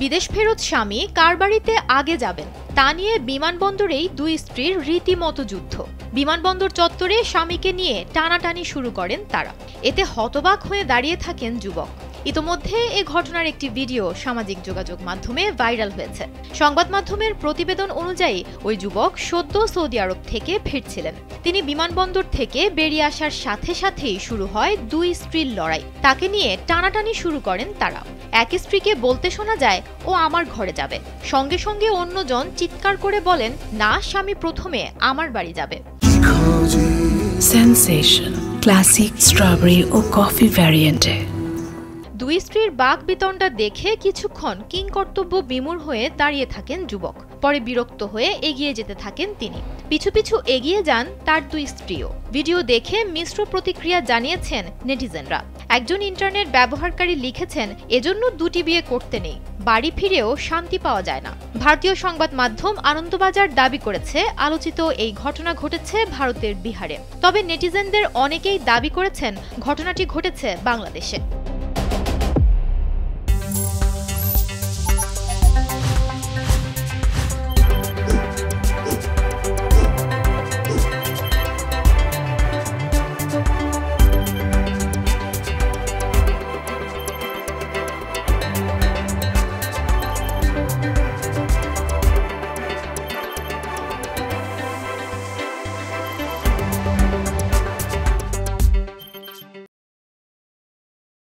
বিদেশ ফেরত স্বামী কার বাড়িতে আগে যাবেন তা নিয়ে বিমানবন্দরেই দুই স্ত্রীর রীতিমতো যুদ্ধ। বিমানবন্দর চত্বরে স্বামীকে নিয়ে টানাটানি শুরু করেন তারা। এতে হতবাক হয়ে দাঁড়িয়ে থাকেন যুবক। ইতোমধ্যে এ ঘটনার একটি ভিডিও সামাজিক যোগাযোগ মাধ্যমে ভাইরাল হয়েছে। সংবাদ মাধ্যমের প্রতিবেদন অনুযায়ী ওই যুবক সদ্য সৌদি আরব থেকে ফিরছিলেন। তিনি বিমানবন্দর থেকে বেরিয়ে আসার সাথে সাথেই শুরু হয় দুই স্ত্রীর লড়াই। তাকে নিয়ে টানাটানি শুরু করেন তারা। এক স্ত্রীকে বলতে শোনা যায়, ও আমার ঘরে যাবে। সঙ্গে সঙ্গে অন্যজন চিৎকার করে বলেন, না, স্বামী প্রথমে আমার বাড়ি যাবে। সেনসেশন ক্লাসিক স্ট্রবেরি ও কফি ভ্যারিয়েন্টে দুই স্ত্রীর বাকবিতণ্ডা দেখে কিছুক্ষণ কিংকর্তব্য বিমূঢ় হয়ে দাঁড়িয়ে থাকেন যুবক। পরে বিরক্ত হয়ে এগিয়ে যেতে থাকেন তিনি। পিছু পিছু এগিয়ে যান তার দুই স্ত্রীও। ভিডিও দেখে মিশ্র প্রতিক্রিয়া জানিয়েছেন নেটিজেনরা। একজন ইন্টারনেট ব্যবহারকারী লিখেছেন, এজন্য দুটি বিয়ে করতে নেই, বাড়ি ফিরেও শান্তি পাওয়া যায় না। ভারতীয় সংবাদ মাধ্যম আনন্দবাজার দাবি করেছে, আলোচিত এই ঘটনা ঘটেছে ভারতের বিহারে। তবে নেটিজেনদের অনেকেই দাবি করেছেন ঘটনাটি ঘটেছে বাংলাদেশে।